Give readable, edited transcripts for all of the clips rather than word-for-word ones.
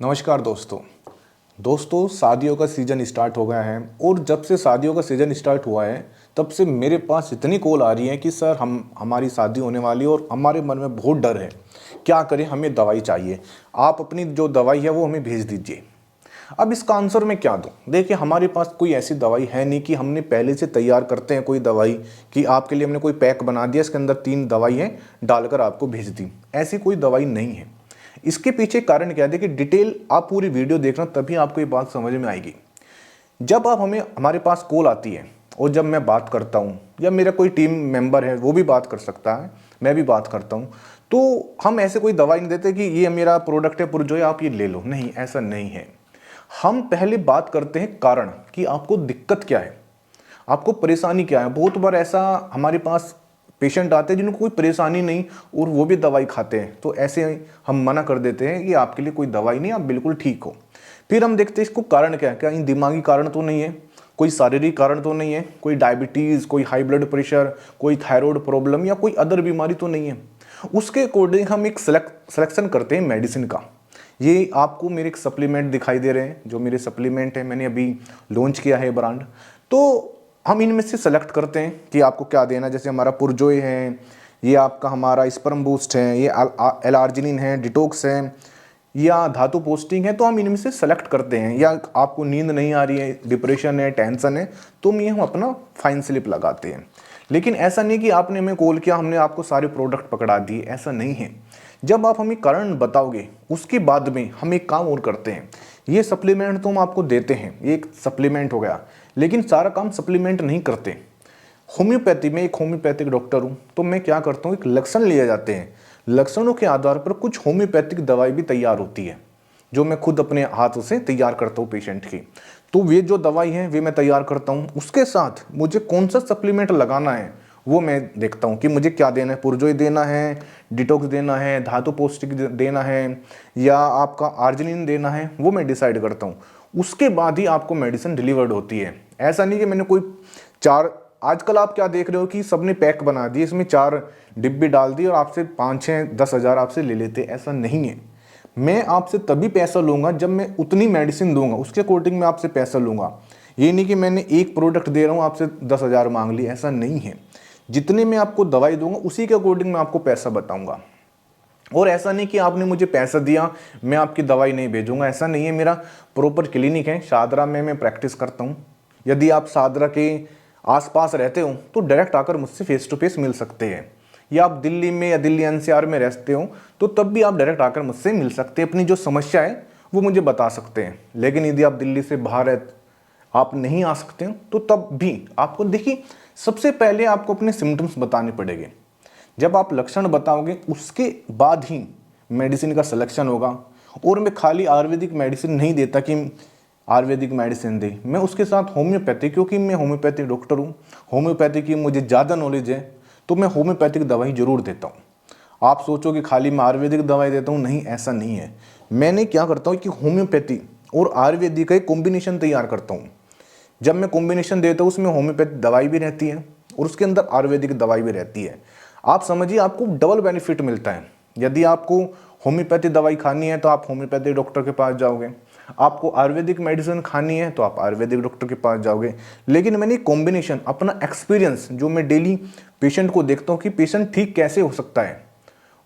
नमस्कार दोस्तों शादियों का सीज़न स्टार्ट हो गया है और जब से शादियों का सीज़न स्टार्ट हुआ है तब से मेरे पास इतनी कॉल आ रही है कि सर हमारी शादी होने वाली है और हमारे मन में बहुत डर है। क्या करें, हमें दवाई चाहिए, आप अपनी जो दवाई है वो हमें भेज दीजिए। अब इसका आंसर मैं क्या दूं? देखिए, हमारे पास कोई ऐसी दवाई है नहीं कि हमने पहले से तैयार करते हैं कोई दवाई कि आपके लिए हमने कोई पैक बना दिया, इसके अंदर 3 दवाई है डालकर आपको भेज दी। ऐसी कोई दवाई नहीं है। इसके पीछे कारण क्या है, देखिए डिटेल आप पूरी वीडियो देखना तभी आपको ये बात समझ में आएगी। जब आप हमारे पास कॉल आती है और जब मैं बात करता हूँ या मेरा कोई टीम मेंबर है वो भी बात कर सकता है, मैं भी बात करता हूँ, तो हम ऐसे कोई दवाई नहीं देते कि ये मेरा प्रोडक्ट है पुरजोय आप ये ले लो। नहीं, ऐसा नहीं है। हम पहले बात करते हैं कारण कि आपको दिक्कत क्या है, आपको परेशानी क्या है। बहुत बार ऐसा हमारे पास पेशेंट आते हैं जिनको कोई परेशानी नहीं और वो भी दवाई खाते हैं, तो ऐसे हम मना कर देते हैं कि आपके लिए कोई दवाई नहीं, आप बिल्कुल ठीक हो। फिर हम देखते हैं इसको कारण क्या है, क्या इन दिमागी कारण तो नहीं है, कोई शारीरिक कारण तो नहीं है, कोई डायबिटीज़, कोई हाई ब्लड प्रेशर, कोई थायराइड प्रॉब्लम या कोई अदर बीमारी तो नहीं है। उसके अकॉर्डिंग हम एक सिलेक्शन करते हैं मेडिसिन का। ये आपको मेरे एक सप्लीमेंट दिखाई दे रहे हैं, जो मेरे सप्लीमेंट है, मैंने अभी लॉन्च किया है ब्रांड। तो हम इनमें से सेलेक्ट करते हैं कि आपको क्या देना। जैसे हमारा पुरजोय है, ये आपका हमारा स्पर्म बूस्ट है, ये एल-आर्जिनिन है, डिटॉक्स है या धातु पोस्टिंग है। तो हम इनमें से सेलेक्ट करते हैं। या आपको नींद नहीं आ रही है, डिप्रेशन है, टेंशन है, तो हम अपना फाइन स्लिप लगाते हैं। लेकिन ऐसा नहीं कि आपने हमें कॉल किया, हमने आपको सारे प्रोडक्ट पकड़ा दिए, ऐसा नहीं है। जब आप हमें कारण बताओगे उसके बाद में हम एक काम और करते हैं। ये सप्लीमेंट तो हम आपको देते हैं, ये एक सप्लीमेंट हो गया, लेकिन सारा काम सप्लीमेंट नहीं करते। होम्योपैथी में एक होम्योपैथिक डॉक्टर हूँ, तो मैं क्या करता हूँ, एक लक्षण लिए जाते हैं, लक्षणों के आधार पर कुछ होम्योपैथिक दवाई भी तैयार होती है जो मैं खुद अपने हाथों से तैयार करता हूँ पेशेंट की। तो वे जो दवाई है वे मैं तैयार करता हूँ, उसके साथ मुझे कौन सा सप्लीमेंट लगाना है वो मैं देखता हूँ कि मुझे क्या देना है, पुरजोय देना है, डिटॉक्स देना है, धातु पौष्टिक देना है या आपका आर्जिनिन देना है, वो मैं डिसाइड करता हूँ। उसके बाद ही आपको मेडिसिन डिलीवर्ड होती है। ऐसा नहीं कि मैंने कोई आजकल आप क्या देख रहे हो कि सबने पैक बना दिए, इसमें 4 डिब्बे डाल दिए और आपसे 5-6-10 हज़ार आपसे ले लेते। ऐसा नहीं है। मैं आपसे तभी पैसा लूँगा जब मैं उतनी मेडिसिन दूंगा, उसके अकॉर्डिंग मैं आपसे पैसा लूँगा। ये नहीं कि मैंने एक प्रोडक्ट दे रहा हूँ आपसे 10 हज़ार मांग ली, ऐसा नहीं है। जितने मैं आपको दवाई दूंगा उसी के अकॉर्डिंग मैं आपको पैसा बताऊंगा। और ऐसा नहीं कि आपने मुझे पैसा दिया मैं आपकी दवाई नहीं भेजूंगा, ऐसा नहीं है। मेरा प्रॉपर क्लिनिक है शादरा में, मैं प्रैक्टिस करता हूँ। यदि आप शादरा के आसपास रहते हो तो डायरेक्ट आकर मुझसे फेस टू फेस मिल सकते हैं, या आप दिल्ली में या दिल्ली एनसीआर में रहते हो तो तब भी आप डायरेक्ट आकर मुझसे मिल सकते हैं, अपनी जो समस्या है वो मुझे बता सकते हैं। लेकिन यदि आप दिल्ली से बाहर आप नहीं आ सकते हो तो तब भी आपको, देखिए, सबसे पहले आपको अपने सिम्टम्स बताने पड़ेंगे। जब आप लक्षण बताओगे उसके बाद ही मेडिसिन का सिलेक्शन होगा। और मैं खाली आयुर्वेदिक मेडिसिन नहीं देता कि आयुर्वेदिक मेडिसिन दे, मैं उसके साथ होम्योपैथी, क्योंकि मैं होम्योपैथिक डॉक्टर हूँ, होम्योपैथी की मुझे ज़्यादा नॉलेज है, तो मैं होम्योपैथिक दवाई जरूर देता हूँ। आप सोचो कि खाली मैं आयुर्वेदिक दवाई देता हूँ, नहीं, ऐसा नहीं है। मैंने क्या करता हूँ कि होम्योपैथी और आयुर्वेदिक का एक कॉम्बिनेशन तैयार करता हूँ। जब मैं कॉम्बिनेशन देता हूँ उसमें होम्योपैथी दवाई भी रहती है और उसके अंदर आयुर्वेदिक दवाई भी रहती है। आप समझिए, आपको डबल बेनिफिट मिलता है। यदि आपको होम्योपैथी दवाई खानी है तो आप होम्योपैथिक डॉक्टर के पास जाओगे, आपको आयुर्वेदिक मेडिसिन खानी है तो आप आयुर्वेदिक डॉक्टर के पास जाओगे। लेकिन मैंने कॉम्बिनेशन, अपना एक्सपीरियंस, जो मैं डेली पेशेंट को देखता हूँ कि पेशेंट ठीक कैसे हो सकता है।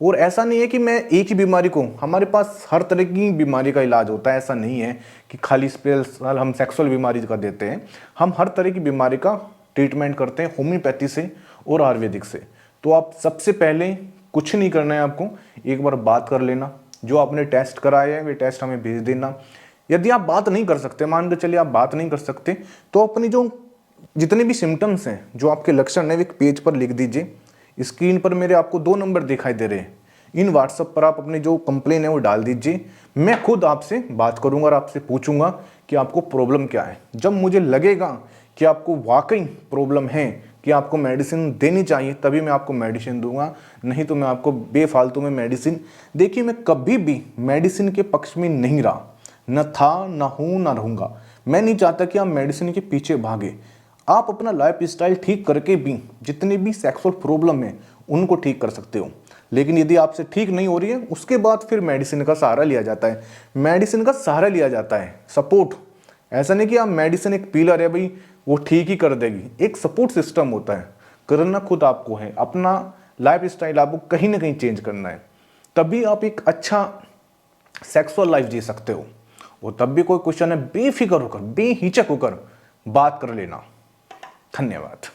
और ऐसा नहीं है कि मैं एक ही बीमारी को, हमारे पास हर तरह की बीमारी का इलाज होता है। ऐसा नहीं है कि खाली स्पेशल हम सेक्सुअल बीमारी का देते हैं, हम हर तरह की बीमारी का ट्रीटमेंट करते हैं होम्योपैथी से और आयुर्वेदिक से। तो आप सबसे पहले कुछ नहीं करना है, आपको एक बार बात कर लेना, जो आपने टेस्ट कराए हैं वे टेस्ट हमें भेज देना। यदि आप बात नहीं कर सकते, मान के चलिए आप बात नहीं कर सकते, तो अपनी जो जितने भी सिम्टम्स हैं, जो आपके लक्षण हैं, एक पेज पर लिख दीजिए। स्क्रीन पर मेरे आपको 2 नंबर दिखाई दे रहे हैं, इन व्हाट्सएप पर आप अपनी जो कंप्लेन है वो डाल दीजिए। मैं खुद आपसे बात करूंगा और आपसे पूछूंगा कि आपको प्रॉब्लम क्या है। जब मुझे लगेगा कि आपको वाकई प्रॉब्लम है कि आपको मेडिसिन देनी चाहिए, तभी मैं आपको मेडिसिन दूंगा, नहीं तो मैं आपको बेफालतू में मेडिसिन, देखिए, मैं कभी भी मेडिसिन के पक्ष में नहीं रहा, न था, न हूं, न रहूंगा। मैं नहीं चाहता कि आप मेडिसिन के पीछे भागे। आप अपना लाइफ स्टाइल ठीक करके भी जितनी भी सेक्सुअल प्रॉब्लम है उनको ठीक कर सकते हो। लेकिन यदि आपसे ठीक नहीं हो रही है, उसके बाद फिर मेडिसिन का सहारा लिया जाता है। मेडिसिन का सहारा लिया जाता है, सपोर्ट। ऐसा नहीं कि आप मेडिसिन एक पी रहे भाई वो ठीक ही कर देगी, एक सपोर्ट सिस्टम होता है। करना खुद आपको है, अपना लाइफ स्टाइल आपको कहीं ना कहीं चेंज करना है, तभी आप एक अच्छा सेक्सुअल लाइफ जी सकते हो। वो तब भी कोई क्वेश्चन है, बेफिक्र होकर बेहिचक होकर बात कर लेना। धन्यवाद।